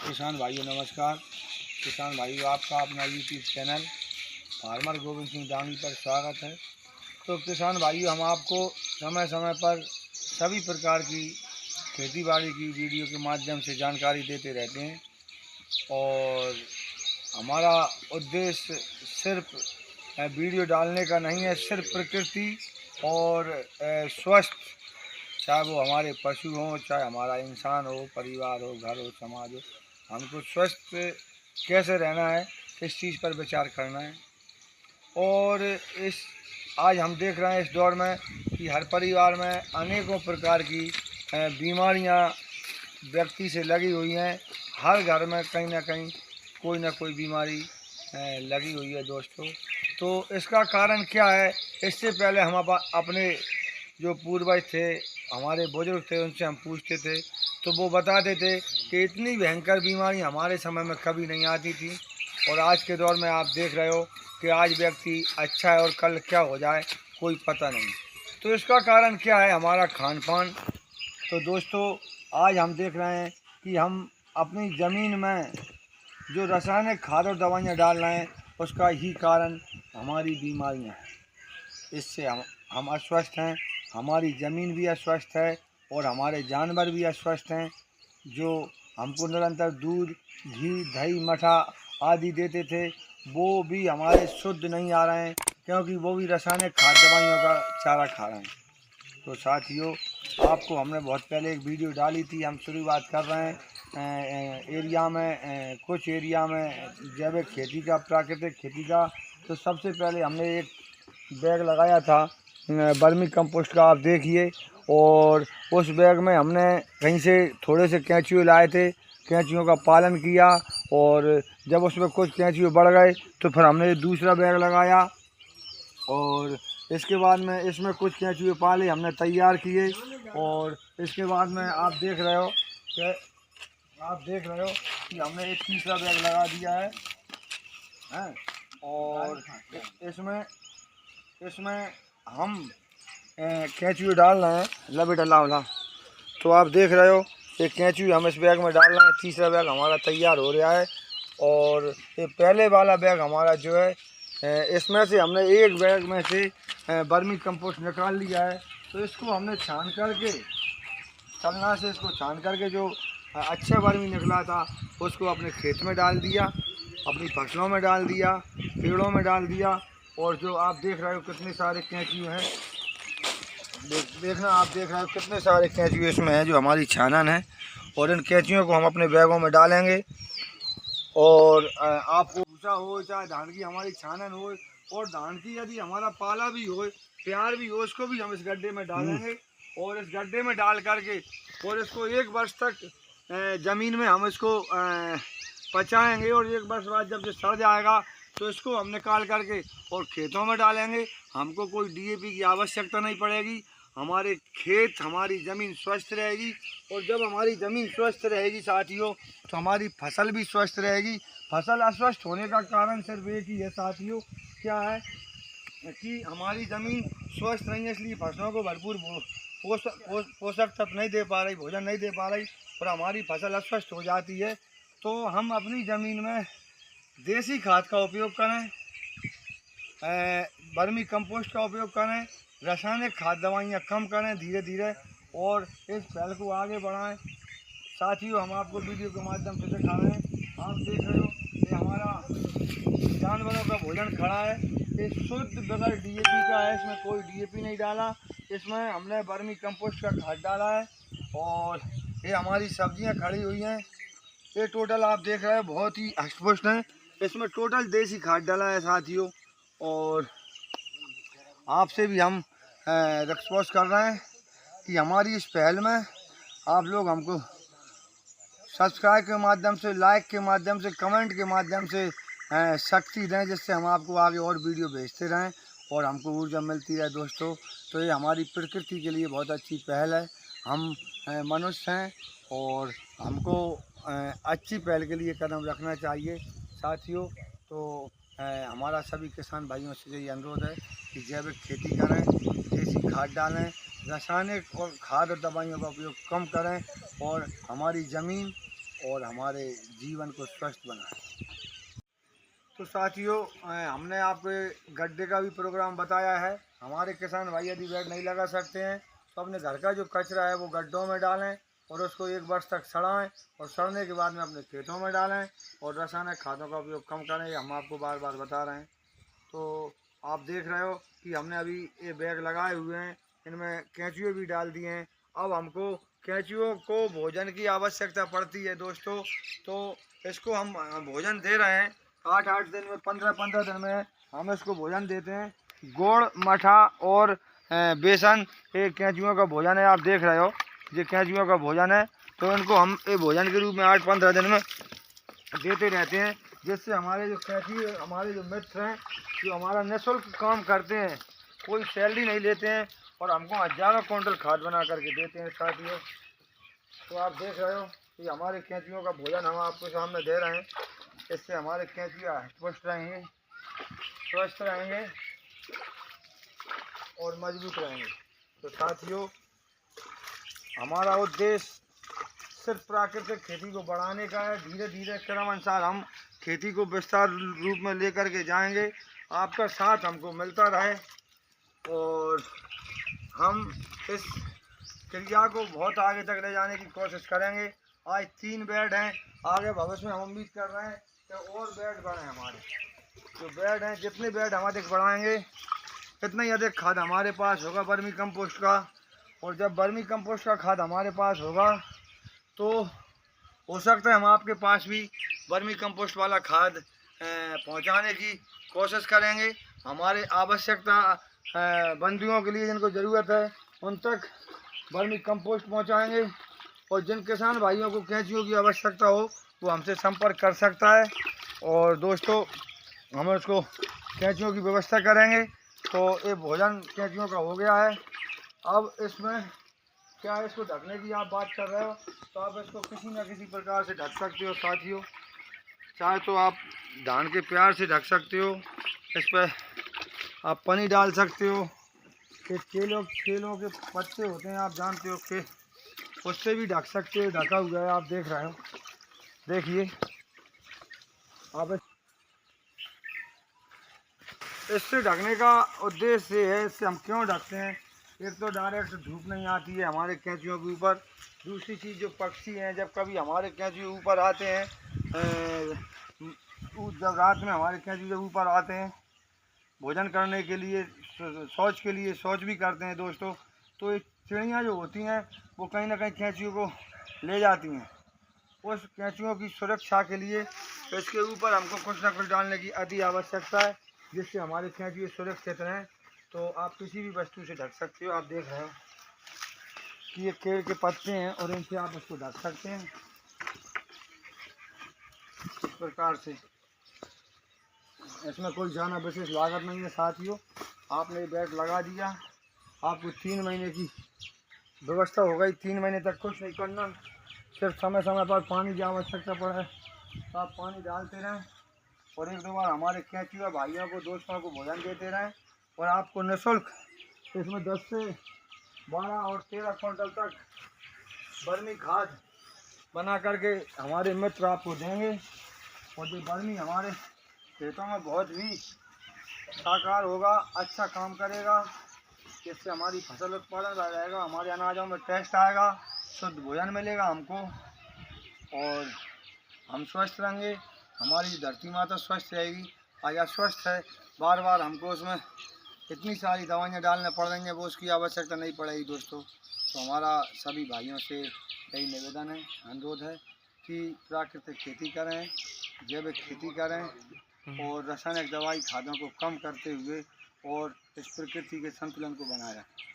किसान भाइयों नमस्कार। किसान भाइयों, आपका अपना YouTube channel farmer Govind Singh Dangi पर स्वागत है। तो किसान भाइयों, हम आपको समय समय पर सभी प्रकार की खेती बाड़ी की वीडियो के माध्यम से जानकारी देते रहते हैं और हमारा उद्देश्य सिर्फ वीडियो डालने का नहीं है, सिर्फ प्रकृति और स्वस्थ, चाहे वो हमारे पशु हों, चाहे हमारा इंसान हो, परिवार हो, घर हो, समाज हो, हमको स्वस्थ कैसे रहना है, इस चीज़ पर विचार करना है। और इस आज हम देख रहे हैं इस दौर में कि हर परिवार में अनेकों प्रकार की बीमारियां व्यक्ति से लगी हुई हैं। हर घर में कहीं ना कहीं कोई ना कोई बीमारी लगी हुई है दोस्तों। तो इसका कारण क्या है? इससे पहले हम अपने जो पूर्वज थे, हमारे बुजुर्ग थे, उनसे हम पूछते थे तो वो बताते थे कि इतनी भयंकर बीमारी हमारे समय में कभी नहीं आती थी। और आज के दौर में आप देख रहे हो कि आज व्यक्ति अच्छा है और कल क्या हो जाए कोई पता नहीं। तो इसका कारण क्या है? हमारा खान पान। तो दोस्तों, आज हम देख रहे हैं कि हम अपनी ज़मीन में जो रासायनिक खाद और दवाइयाँ डाल रहे हैं, उसका ही कारण हमारी बीमारियाँ हैं। इससे हम अस्वस्थ हैं, हमारी ज़मीन भी अस्वस्थ है और हमारे जानवर भी अस्वस्थ हैं। जो हमको निरंतर दूध, घी, दही, मठा आदि देते थे, वो भी हमारे शुद्ध नहीं आ रहे हैं, क्योंकि वो भी रासायनिक खाद दवाइयों का चारा खा रहे हैं। तो साथियों, आपको हमने बहुत पहले एक वीडियो डाली थी। हम शुरुआत कर रहे हैं एरिया में, कुछ एरिया में जैविक खेती का, प्राकृतिक खेती का। तो सबसे पहले हमने एक बैग लगाया था वर्मी कंपोस्ट का, आप देखिए। और उस बैग में हमने कहीं से थोड़े से कैंचुए लाए थे, कैंचुओं का पालन किया और जब उसमें कुछ कैंचुए बढ़ गए तो फिर हमने दूसरा बैग लगाया और इसके बाद में इसमें कुछ कैंचुए पाले हमने तैयार किए। और इसके बाद में आप देख रहे हो कि हमने एक तीसरा बैग लगा दिया है। और इसमें हम कैंचुए डाल रहे हैं। ला बेटा, लाओ। तो आप देख रहे हो ये कैंचुए हम इस बैग में डाल रहे हैं। तीसरा बैग हमारा तैयार हो रहा है और ये पहले वाला बैग हमारा जो है, इसमें से हमने एक बैग में से वर्मी कंपोस्ट निकाल लिया है। तो इसको हमने छान करके, चलना से इसको छान करके जो अच्छा वर्मी निकला था उसको अपने खेत में डाल दिया, अपनी फसलों में डाल दिया, पेड़ों में डाल दिया। और जो आप देख रहे हो कितने सारे कैंचुए हैं, देखना, आप देख रहे हो कितने सारे कैंचुए इसमें हैं जो हमारी छानन है। और इन कैंचुओं को हम अपने बैगों में डालेंगे। और आपको भूसा हो, चाहे धान की हमारी छानन हो, और धान की यदि हमारा पाला भी हो, प्यार भी हो, उसको भी हम इस गड्ढे में डालेंगे। और इस गड्ढे में डाल करके और इसको 1 वर्ष तक ज़मीन में हम इसको पचाएंगे। और 1 वर्ष बाद जब ये सड़ जाएगा तो इसको हम निकाल करके और खेतों में डालेंगे। हमको कोई डीएपी की आवश्यकता नहीं पड़ेगी। हमारे खेत, हमारी ज़मीन स्वस्थ रहेगी। और जब हमारी ज़मीन स्वस्थ रहेगी साथियों, तो हमारी फसल भी स्वस्थ रहेगी। फसल अस्वस्थ होने का कारण सिर्फ एक ही है साथियों, क्या है कि हमारी ज़मीन स्वस्थ नहीं है, इसलिए फसलों को भरपूर पोषक तत्व नहीं दे पा रही, भोजन नहीं दे पा रही और हमारी फसल अस्वस्थ हो जाती है। तो हम अपनी ज़मीन में देसी खाद का उपयोग करें, वर्मी कंपोस्ट का उपयोग करें, रासायनिक खाद दवाइयाँ कम करें धीरे धीरे और इस पहल को आगे बढ़ाएं। साथियों, हम आपको वीडियो के माध्यम से दिखा रहे हैं। आप देख रहे हो कि हमारा जानवरों का भोजन खड़ा है, ये शुद्ध बगैर डीएपी का है। इसमें कोई डीएपी नहीं डाला, इसमें हमने वर्मी कंपोस्ट का खाद डाला है। और ये हमारी सब्जियां खड़ी हुई हैं, ये टोटल आप देख रहे हैं बहुत ही हष्टपुष्ट हैं। इसमें टोटल देसी खाद डाला है साथियों। और आपसे भी हम रिक्वेस्ट कर रहे हैं कि हमारी इस पहल में आप लोग हमको सब्सक्राइब के माध्यम से, लाइक के माध्यम से, कमेंट के माध्यम से शक्ति दें, जिससे हम आपको आगे और वीडियो भेजते रहें और हमको ऊर्जा मिलती रहे दोस्तों। तो ये हमारी प्रकृति के लिए बहुत अच्छी पहल है। हम मनुष्य हैं और हमको अच्छी पहल के लिए कदम रखना चाहिए साथियों। तो हमारा सभी किसान भाइयों से यही अनुरोध है कि जैविक खेती करें, देसी खाद डालें, रासायनिक और खाद और दवाइयों का उपयोग कम करें और हमारी ज़मीन और हमारे जीवन को स्वस्थ बनाए। तो साथियों, हमने आपको गड्ढे का भी प्रोग्राम बताया है। हमारे किसान भाई यदि बेड नहीं लगा सकते हैं तो अपने घर का जो कचरा है वो गड्ढों में डालें और उसको 1 वर्ष तक सड़ाएं और सड़ने के बाद में अपने खेतों में डालें और रासायनिक खादों का उपयोग कम करें। हम आपको बार बार बता रहे हैं। तो आप देख रहे हो कि हमने अभी ये बैग लगाए हुए हैं, इनमें केंचुए भी डाल दिए हैं। अब हमको केंचुओं को भोजन की आवश्यकता पड़ती है दोस्तों। तो इसको हम भोजन दे रहे हैं 8-8 दिन में, 15-15 दिन में हम इसको भोजन देते हैं। गुड़, मठा और बेसन ये केंचुओं का भोजन है। आप देख रहे हो ये केंचुओं का भोजन है। तो इनको हम ये भोजन के रूप में 8-15 दिन में देते रहते हैं, जिससे हमारे जो केंचुए, हमारे जो मित्र हैं, जो हमारा निःशुल्क काम करते हैं, कोई सैलरी नहीं लेते हैं और हमको हज़ारों क्विंटल खाद बना करके देते हैं साथियों। तो आप देख रहे हो कि हमारे केंचुओं का भोजन हम आपके सामने दे रहे हैं। इससे हमारे केंचुए पुष्ट रहेंगे, स्वस्थ रहेंगे और मजबूत रहेंगे। तो साथियों, हमारा उद्देश्य सिर्फ प्राकृतिक खेती को बढ़ाने का है। धीरे धीरे क्रमानुसार हम खेती को विस्तार रूप में लेकर के जाएंगे। आपका साथ हमको मिलता रहे और हम इस क्रिया को बहुत आगे तक ले जाने की कोशिश करेंगे। आज 3 बेड हैं, आगे भविष्य में हम उम्मीद कर रहे हैं कि और बेड बढ़ें। हमारे जो बेड हैं, जितने बेड हम अधिक बढ़ाएंगे इतना ही अधिक खाद हमारे पास होगा वर्मी कंपोस्ट का। और जब वर्मी कंपोस्ट का खाद हमारे पास होगा तो हो सकता है हम आपके पास भी वर्मी कंपोस्ट वाला खाद पहुंचाने की कोशिश करेंगे। हमारे आवश्यकता बंदियों के लिए जिनको ज़रूरत है उन तक वर्मी कंपोस्ट पहुंचाएंगे। और जिन किसान भाइयों को केंचुओं की आवश्यकता हो वो हमसे संपर्क कर सकता है। और दोस्तों, हम उसको केंचुओं की व्यवस्था करेंगे। तो ये भोजन केंचुओं का हो गया है। अब इसमें क्या है, इसको ढकने की आप बात कर रहे हो तो आप इसको किसी न किसी प्रकार से ढक सकते हो साथियों। चाहे तो आप धान के प्यार से ढक सकते हो, इस पर आप पानी डाल सकते हो। कि केलों के पत्ते होते हैं, आप जानते हो कि उससे भी ढक सकते हो। ढका हुआ है, आप देख रहे हो। देखिए आप इससे ढकने का उद्देश्य ये है, इससे हम क्यों ढकते हैं। एक तो डायरेक्ट धूप नहीं आती है हमारे केंचुओं के ऊपर। दूसरी चीज़, जो पक्षी हैं जब कभी हमारे केंचुए ऊपर आते हैं, जब रात में हमारे केंचुए जब ऊपर आते हैं भोजन करने के लिए, शौच के लिए शौच भी करते हैं दोस्तों, तो ये चिड़ियाँ जो होती हैं वो कहीं ना कहीं केंचुए को ले जाती हैं। उस केंचुओं की सुरक्षा के लिए इसके ऊपर हमको कुछ ना कुछ डालने की अति आवश्यकता है, जिससे हमारे केंचुए सुरक्षित रहें। तो आप किसी भी वस्तु से ढक सकते हो। आप देख रहे हो कि ये केले के पत्ते हैं और इनसे आप इसको ढक सकते हैं इस प्रकार से। इसमें कोई ज़्यादा विशेष लागत नहीं है साथियों। आपने बेड लगा दिया, आपको 3 महीने की व्यवस्था हो गई। 3 महीने तक कुछ नहीं करना, सिर्फ समय समय पर पानी की आवश्यकता पड़े तो आप पानी डालते रहें और 1-2 बार हमारे केंचुआ भाइयों को, दोस्तों को भोजन देते रहें। और आपको निःशुल्क इसमें 10 से 12 और 13 क्विंटल तक वर्मी खाद बना करके हमारे मित्र आपको देंगे। और जो वर्मी हमारे खेतों में बहुत ही साकार होगा, अच्छा काम करेगा, जिससे हमारी फसल उत्पादन रहेगा, हमारे अनाजों में टेस्ट आएगा, शुद्ध भोजन मिलेगा हमको और हम स्वस्थ रहेंगे। हमारी धरती माता स्वस्थ रहेगी। आज अस्वस्थ है, बार बार हमको उसमें इतनी सारी दवाइयाँ डालने पड़ रही हैं, वो उसकी आवश्यकता नहीं पड़ेगी दोस्तों। तो हमारा सभी भाइयों से यही निवेदन है, अनुरोध है कि प्राकृतिक खेती करें, जैविक खेती करें और रासायनिक दवाई खादों को कम करते हुए और इस प्रकृति के संतुलन को बनाए रखें।